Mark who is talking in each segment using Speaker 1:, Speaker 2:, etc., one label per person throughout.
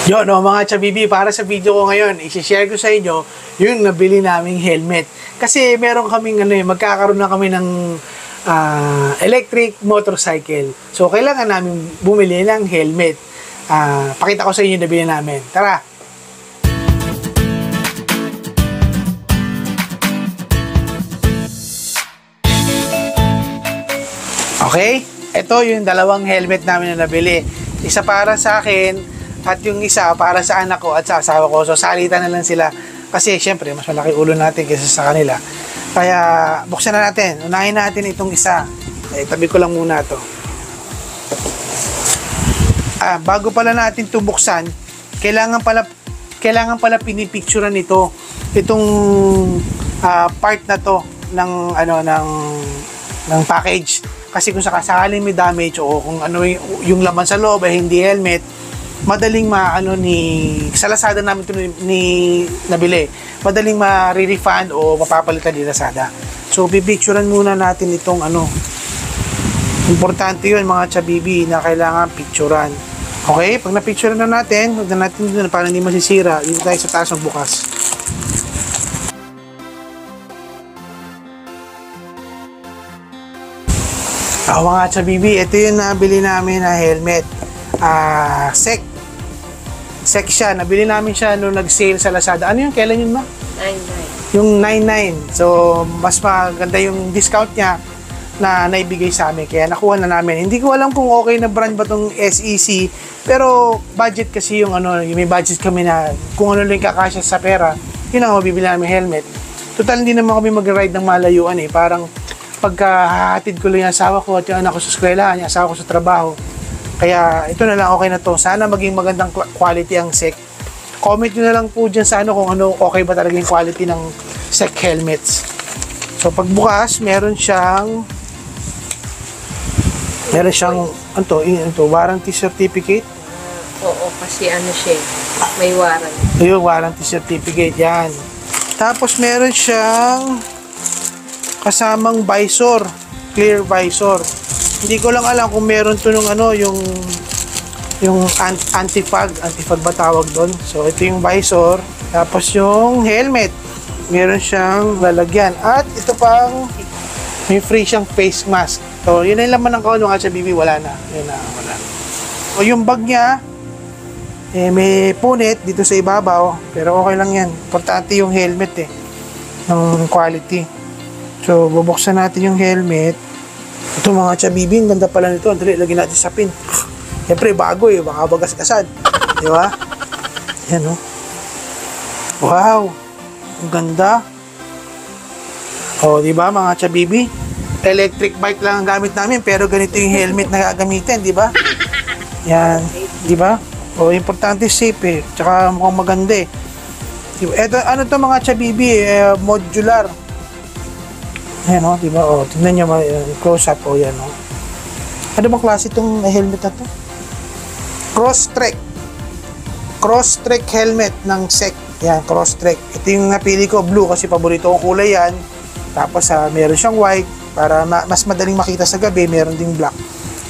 Speaker 1: Yun, no, mga chabibi, para sa video ko ngayon, i-share ko sa inyo yung nabili naming helmet. Kasi meron kaming, magkakaroon na kami ng electric motorcycle. So, kailangan namin bumili ng helmet. Pakita ko sa inyo yung nabili namin. Tara! Okay? Ito yung dalawang helmet namin na nabili. Isa para sa akin, at yung isa para sa anak ko at sa asawa ko. So, salitan na lang sila. Kasi, syempre, mas malaki ulo natin kaysa sa kanila. Kaya, buksan na natin. Unahin natin itong isa. Tabi ko lang muna to. Bago pala natin ito buksan, kailangan pala pinipicturean ito. Itong part na to ng package. Kasi kung sakaling may damage o kung ano yung laman sa loob ay hindi helmet, madaling sa Lazada namin ito nabili. Madaling ma-refund o mapapalitan ni Lazada. So, pipicturean muna natin itong Importante yun mga chabibi na kailangan picturean. Okay? Pag na-picturean na natin, huwag na natin dito para hindi masisira. Dito tayo sa taas ng bukas. Mga chabibi, ito yung nabili namin na helmet. SEC siya. Nabili namin siya nung nag-sale sa Lazada. Ano yun? Kailan yun, ma?
Speaker 2: 99.
Speaker 1: Yung 99. So, mas maganda yung discount niya na naibigay sa amin. Kaya nakuha na namin. Hindi ko alam kung okay na brand ba tong SEC. Pero, budget kasi yung may budget kami na kung ano lang kakasya sa pera, yun ang mabibili namin helmet. Total, hindi naman kami mag-ride ng malayuan eh. Parang, pagkahatid ko lang yung asawa ko at yung anak ko sa eskwelahan, yung asawa ko sa trabaho. Kaya ito na lang, okay na to. Sana maging magandang quality ang SEC. Comment nyo na lang po dyan sa kung okay ba talaga yung quality ng SEC helmets. So pagbukas, meron siyang warranty certificate.
Speaker 2: Oo, kasi siya, may warranty.
Speaker 1: Ayun, warranty certificate yan. Tapos meron siyang kasamang visor, clear visor. Hindi ko lang alam kung meron to nung yung anti-fog ba tawag doon. So ito yung visor, tapos yung helmet, meron siyang lalagyan, at ito pang may free siyang face mask. So yun na yung laman ng kaon mga chabibi, wala na. Wala. O yung bag niya, may punit dito sa ibabaw, pero okay lang yan. Importante yung helmet ng quality. So bubuksan natin yung helmet. Ito mga chabibi, ang ganda pala nito. Andali, lagyan natin sa pin. Siyempre, bago baka bagas-gasad. Di ba? Yan Wow! Ang ganda. Di ba mga chabibi? Electric bike lang ang gamit namin, pero ganito yung helmet na gagamitin, di ba? Yan, di ba? Importante safe Tsaka mukhang maganda Diba? Ito, to mga chabibi? Modular. Ayan di ba? Tignan nyo, close up, yan Ano bang klase itong helmet na to? Crosstrek helmet ng SEC. Yan, Crosstrek. Ito yung napili ko, blue, kasi paborito kong kulay yan. Tapos, meron siyang white, para mas madaling makita sa gabi. Meron ding black.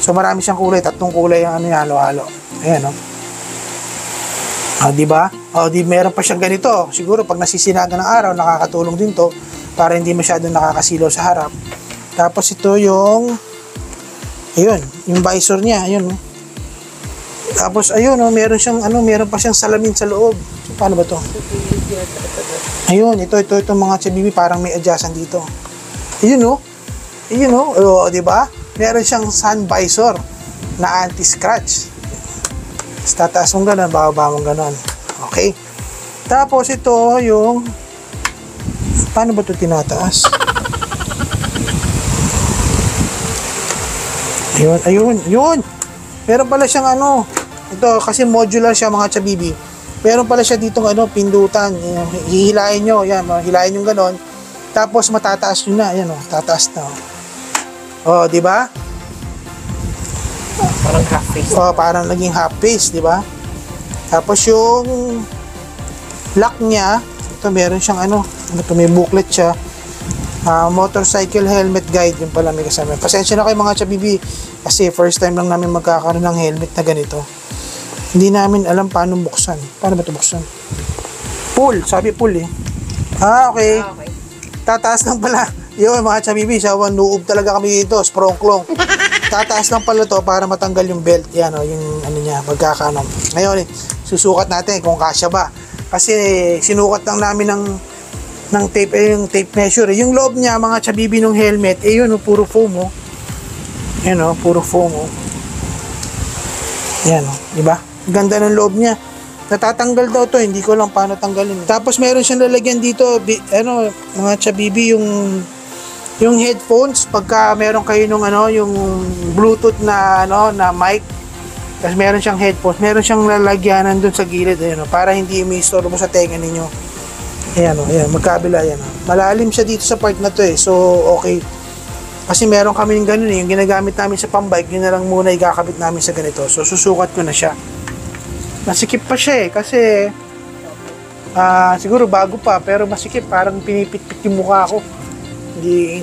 Speaker 1: So, marami siyang kulay. 3 kulay ang halo-halo. Ayan, di ba? Meron pa siyang ganito. Siguro, pag nasisinaga ng araw, nakakatulong din to para hindi masyadong nakakasilaw sa harap. Tapos ito yung visor niya, Tapos meron pa siyang salamin sa loob. So, paano ba to? Ito mga chabibi, parang may adjustan dito. Di ba? Meron siyang sun visor na anti-scratch. Tataas mong gano'n, bababa mong gano'n. Okay? Tapos ito yung paano ba ito tinataas? Ayun. Meron pala siyang ito kasi modular siya mga chabibi. Meron pala siya ditong pindutan. Hihilain nyo, hilain yung ganon. Tapos matataas nyo na, tataas na. Di ba?
Speaker 2: Parang half face.
Speaker 1: Parang naging half face, di ba? Tapos yung lock niya, ito meron siyang may booklet siya. Motorcycle helmet guide, yung pala may kasama. Pasensya na kayo mga chabibi, kasi first time lang namin magkakaroon ng helmet na ganito. Hindi namin alam paano buksan. Paano ba ito buksan? Pull. Sabi pull eh. Okay.
Speaker 2: Okay.
Speaker 1: Tataas lang pala. Yun mga chabibi, sawan nuub talaga kami dito, sprongklong. Tataas lang pala to para matanggal yung belt. Yan o, yung ano niya, magkakanom. Ngayon susukat natin kung kasya ba. Kasi sinukat lang namin ng tape, yung tape measure. Yung loob niya, mga chabibi ng helmet, yun puro foam o. Yan o, puro foam o. Yan o, diba? Ganda ng loob niya. Natatanggal daw to, hindi ko lang paano tanggalin. Tapos meron siyang lalagyan dito, mga chabibi, yung headphones pagka meron kayo nung yung Bluetooth na na mic. Tapos meron siyang headphones, meron siyang lalagyanan doon sa gilid para hindi umistorbo sa tenga ninyo. Ayan magkabila yan. Malalim siya dito sa part na to so okay. Kasi meron kami ng ganun yung ginagamit namin sa pambike, yun na lang muna ikakabit namin sa ganito. So susukat ko na siya. Masikip pa siya kasi siguro bago pa pero masikip, parang pinipit-pit yung mukha ko. Hindi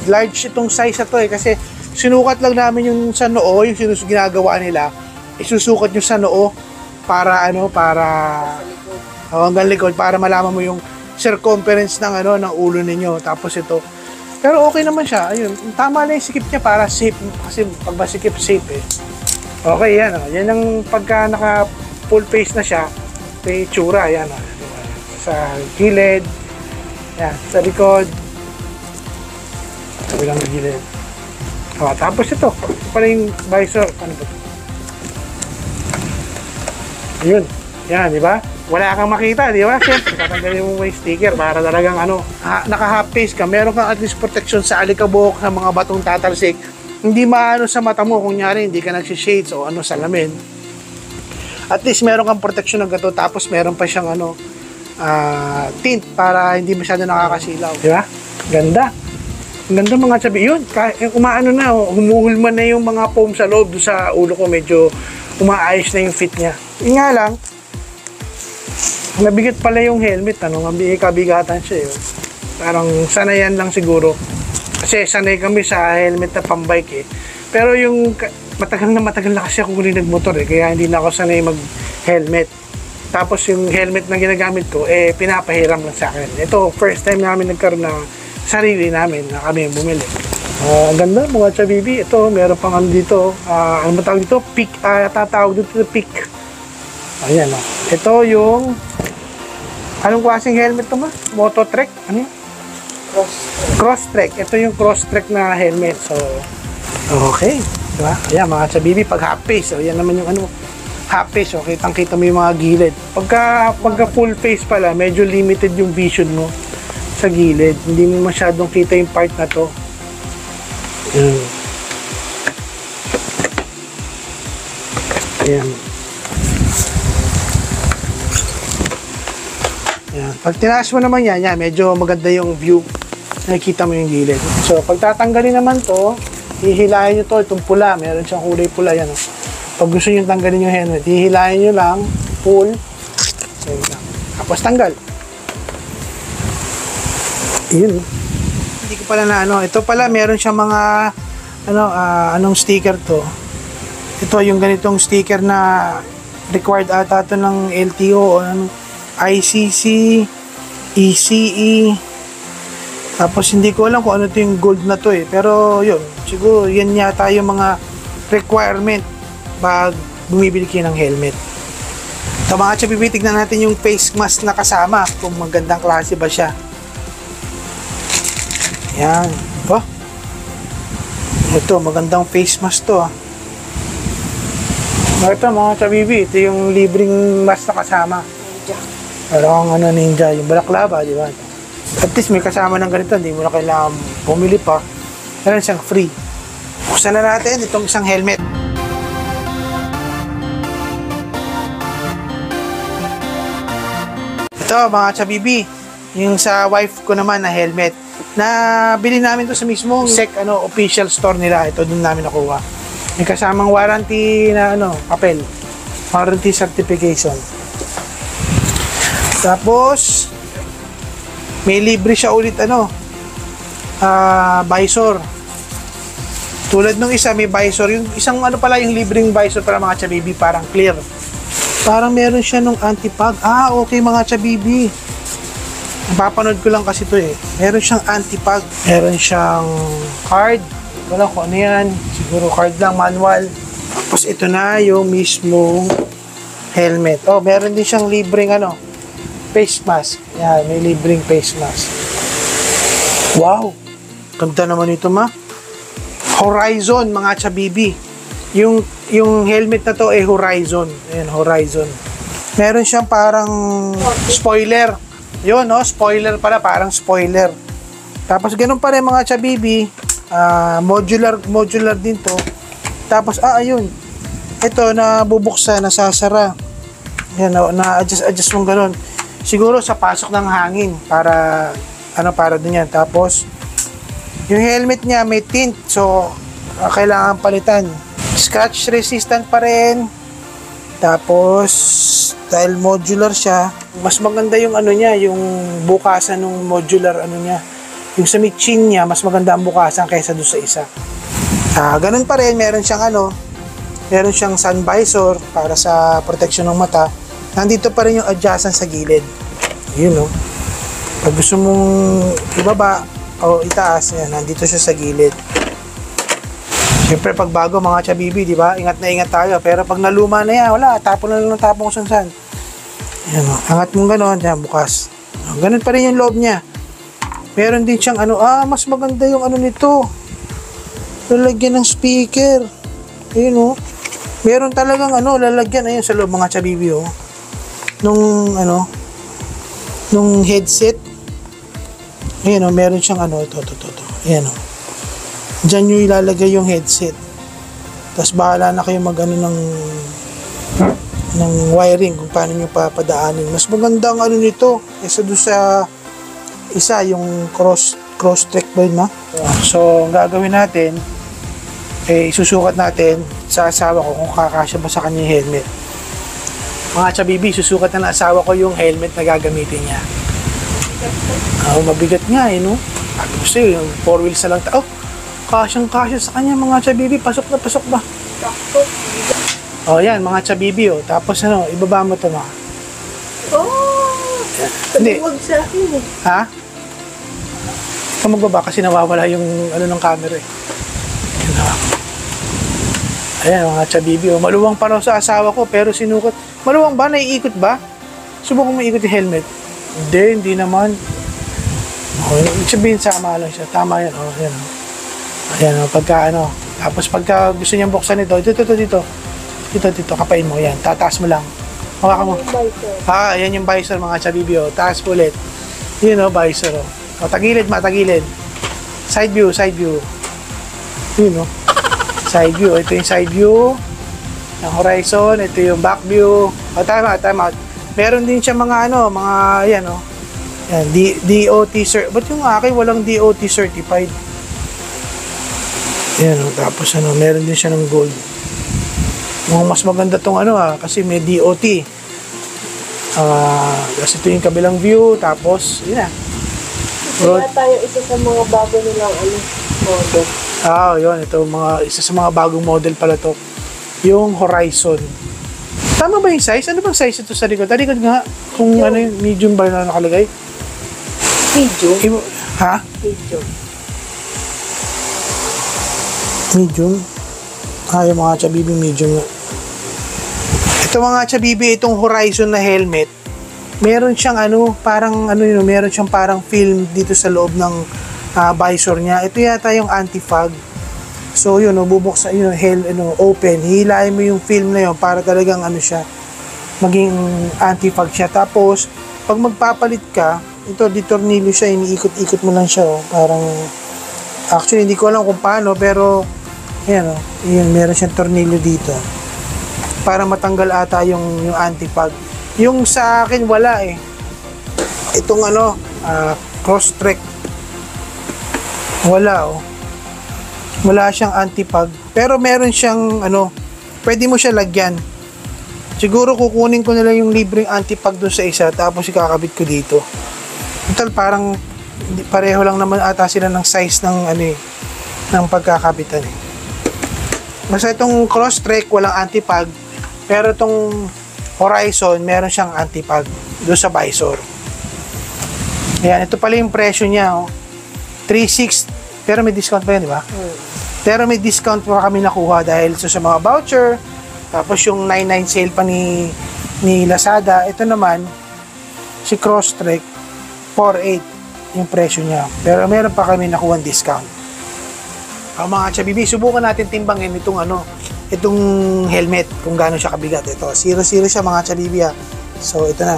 Speaker 1: large itong size na to kasi sinukat lang namin yung sa noo, yung ginagawa nila, isusukat yung sa noo para hanggang likod para malaman mo yung circumference ng ng ulo ninyo. Tapos ito, pero okay naman siya. Ayun, tama lang yung sikip niya para safe, kasi pag masikip safe okay yan yan ang pagka naka full face na siya, may tsura yan sa gilid. Yan, sa likod. Sabi lang ng gilid. Tapos ito pala yung visor. Ano ba ito? Yun. Yan, di ba? Wala kang makita, di ba? Siyempre, tatanggalin mo yung sticker para talagang naka-half face ka. Meron kang at least protection sa alikabok, sa mga batong tatalsik. Hindi maano sa mata mo, kunyari, hindi ka nagsishades o salamin. At least meron kang protection ng gato. Tapos meron pa siyang tint para hindi masyado nakakasilaw. Di ba? Ganda. Ganda mga sabi. Yun, umaano na, humuhulman na yung mga foam sa loob sa ulo ko. Medyo umaayos na yung fit niya. Yung nga lang, nabigat pala yung helmet. Kabigatan siya yun. Parang sanayan lang siguro. Kasi sanay kami sa helmet na pambike Pero yung matagal na kasi ako huli nagmotor kaya hindi na ako sanay mag-helmet. Tapos yung helmet na ginagamit ko, pinapahiram lang sa akin. Ito, first time namin nagkaroon na sarili namin na kami bumili. Ang ganda mga chabibi. Ito, meron pang dito. Ano ba tawag dito? Peak. Tatawag dito peak. Ayan Ito yung anong klaseng helmet ito ba? Mototrek? Ano yun? Crosstrek. Ito yung Crosstrek na helmet. So, okay. Diba? Ayan mga chabibi, pag half face. Yan naman yung half face, kitang-kita mo yung mga gilid. Pagka full face pala, medyo limited yung vision mo sa gilid. Hindi mo masyadong kita yung part na to. Ayan. Ayan. Pag tinaas mo naman yan, medyo maganda yung view. Nakikita mo yung gilid. So, pag tatanggalin naman to, hihilahin nyo to, itong pula. Meron siyang kulay pula. Yan Pag gusto nyo tanggalin yung helmet, hihilahin nyo lang, pull, tapos tanggal. Yun. Hindi ko pala na ito pala meron siyang mga, anong sticker to. Ito yung ganitong sticker na required ata ito ng LTO o ICC, ECE. Tapos hindi ko alam kung ano ito yung gold na to pero yun, siguro yan yata yung mga requirement pag bumibili kayo ng helmet. So mga chabibi, tignan natin yung face mask na kasama kung magandang klase ba siya. Yan. Ito, magandang face mask to Ito mga chabibi, ito yung libreng mask na kasama.
Speaker 2: Ninja.
Speaker 1: Parang ninja, yung balaklava, di ba? At least may kasama ng ganito, hindi mo na kailangan bumili pa. Meron siyang free. Buksan na natin itong isang helmet. Ito mga chabibi, yung sa wife ko naman na helmet. Bili namin to sa mismong official store nila. Ito doon namin nakuha. May kasamang warranty na papel. Warranty certification. Tapos may libre siya ulit visor. Tulad nung isa, may visor. Yung isang ano pala, yung libreng visor para mga chabibi, parang clear. Parang meron siya nung anti-fog. Ah, okay mga chabibi. Napapanood ko lang kasi to eh. Meron siyang anti-fog. Meron siyang card. Wala ko ano yan. Siguro card lang, manual. Tapos ito na yung mismong helmet. Oh, meron din siyang libreng ano, face mask. Yan, may libreng face mask. Wow! Ganda naman ito, ma. Horizon, mga chabibi. Yung helmet na to ay Horizon. Ayan, Horizon. Meron siyang parang spoiler. Yun, no? Spoiler pala, parang spoiler. Tapos ganun pa rin mga chabibi. Modular din to. Tapos, ayun. Ito, nabubuksan, nasasara. Yan, na-adjust mong ganun. Siguro sa pasok ng hangin para din yan. Tapos, yung helmet niya may tint. So, kailangan palitan. Scratch resistant pa rin. Tapos, dahil modular siya, mas maganda yung ano niya, yung bukasan ng modular ano niya. Yung sa chin niya, mas maganda ang bukasan kaysa doon sa isa. Ganun pa rin, meron siyang sun visor para sa protection ng mata. Nandito pa rin yung adjustment sa gilid. Yun, no? Pag gusto mong ibaba o itaas, yan, nandito siya sa gilid. Siyempre, pag bago mga chabibi, di ba? Ingat na ingat tayo. Pero pag naluma na yan, wala, tapon na lang ng tapon kung saan. Yan, no? Angat mong gano'n, yan, bukas. Ganun pa rin yung loob niya. Meron din siyang mas maganda yung ano nito. Lalagyan ng speaker. Ayun, oh. Meron talagang lalagyan ayun sa loob mga chabibi, oh. Nung headset. Ayun, oh, meron siyang ito. Ayan, oh. Diyan nyo ilalagay yung headset. Tapos bahala na kayo ng wiring kung paano nyo papadaanin. Mas maganda ang nito kaysa doon sa isa, yung cross-track ba yun, ma? So, ang gagawin natin, isusukat natin sa asawa ko kung kakasya ba sa kanya yung helmet. Mga chabibi, susukat na ng asawa ko yung helmet na gagamitin niya. Mabigat nga no? Gusto yung 4 wheels na lang. Kasyang-kasya sa kanya mga chabibi. Pasok ba? Yan, mga chabibi, oh. Tapos ibaba mo ito, ma. Hindi.
Speaker 2: Huwag sa akin eh.
Speaker 1: Ha? Ikaw magbaba kasi nawawala yung ng camera eh. Ayan, mga chabibi. Oh. Maluwang pa raw sa asawa ko pero sinukot. Maluwang ba? Naiikot ba? Subukang maikot yung helmet. Hindi naman. Ibig sabihin sama lang siya. Tama yan. Ayan. Ayan, pagka Tapos pagka gusto niyang buksan ito, dito, kapain mo. Yan, tataas mo lang. Hawakan mo. Ayan yung visor mga chabibi. Taas po ulit. Yun visor. Tagilid. Side view. Yun side view. Ito yung side view ng horizon. Ito yung back view. Time out. Meron din siya mga yan DOT cert. Ba't yung akin walang DOT certified? Yan tapos meron din siya ng gold. Mas maganda tong kasi may DOT. Kasi ito yung kabilang view. Tapos yun na.
Speaker 2: Kaya tayo isa sa mga bago nilang model.
Speaker 1: Yun. Ito isa sa mga bagong model pala to. Yung Horizon. Tama ba yung size? Ano bang size ito sa likod? Talikod nga. Kung yung medium ba na nakalagay?
Speaker 2: Medium?
Speaker 1: Ha? Medium? Yung mga chabibi medium nga. Ito mga chabibi, itong Horizon na helmet, meron siyang meron siyang parang film dito sa loob ng visor niya. Ito yata yung anti-fog. So yun, bubuksan yun, open. Hihilahin mo yung film na yun para talagang siya, maging anti-fog siya. Tapos, pag magpapalit ka, ito, di tornilyo siya, iniikot-ikot mo lang siya, parang, actually, hindi ko alam kung paano, pero, ayan, yun, meron siyang tornilyo dito. Para matanggal ata yung anti-fog. Yung sa akin, wala eh. Itong cross-track. Wala, Wala siyang anti-fog. Pero meron siyang, pwede mo siya lagyan. Siguro kukunin ko na lang yung libreng anti-fog dun sa isa, tapos ikakabit ko dito. Total, parang pareho lang naman ata sila ng size ng ng pagkakabitan eh. Basta itong Crosstrek walang anti-fog, pero itong Horizon meron siyang anti-fog doon sa visor. Ayan, ito pala yung presyo niya, oh. 3,600, pero may discount pa yan, di ba? Pero may discount pa kami nakuha dahil sa mga voucher, tapos yung 99 sale pa ni Lazada. Ito naman, si Crosstrek, 4,800 yung presyo niya. Pero meron pa kami nakuha discount. Ang mga chabibi, subukan natin timbangin itong helmet, kung gaano siya kabigat. Ito, 0-0 siya mga chabibi, ha. So, ito na.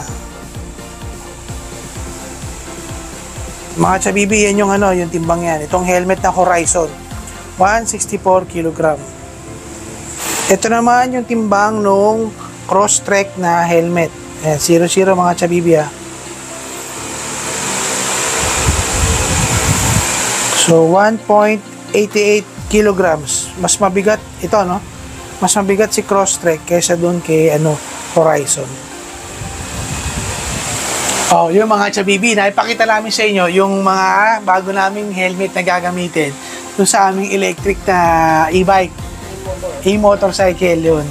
Speaker 1: Mga chabibi, yan yung yung timbang yan. Itong helmet ng Horizon, 164 kg. Ito naman yung timbang nung Crosstrek na helmet. Ayan, 0-0 mga chabibi, ha. So, 1.88 kilograms. Mas mabigat ito, no? Mas mabigat si Crosstrek kaysa doon kay Horizon. Oh, yung mga chabibi, naipakita namin sa inyo yung mga bago naming helmet na gagamitin doon sa aming electric na e-bike, e-motorcycle yun.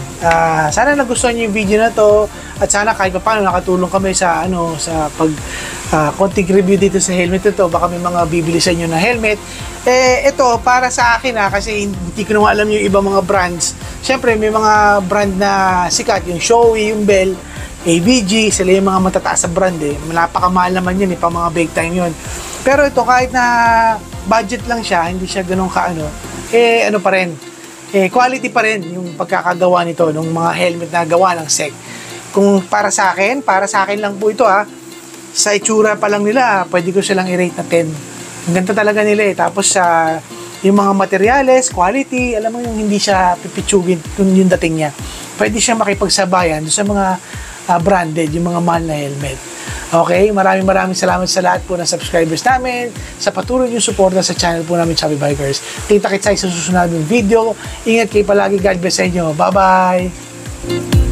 Speaker 1: Sana nagustuhan niyo yung video na to at sana kahit pa paano nakatulong kami sa sa pag konting review dito sa helmet ito. Baka may mga bibili sa inyo na helmet. Ito para sa akin kasi hindi ko naman alam yung ibang mga brands. Siyempre may mga brand na sikat, yung Shoei, yung Bell, ABG, sila yung mga matataas sa brand Napakamahal naman yun pang mga big time yun. Pero ito kahit na budget lang siya, hindi siya ganun pa rin. Quality pa rin yung pagkakagawa nito ng mga helmet na gawa ng SEC. Kung para sa akin lang po ito sa itsura pa lang nila, pwede ko silang i-rate na 10. Ang ganda talaga nila Tapos yung mga materyales, quality, alam mo yung hindi siya pipitsugin kung yung dating niya. Pwede siya makipagsabayan sa mga branded, yung mga mahal na helmet. Okay, maraming salamat sa lahat po ng subscribers namin, sa patuloy yung suporta sa channel po namin, Chubby Bikers. Kita-kits sa susunod ng video. Ingat kayo palagi. God bless sa inyo. Bye-bye!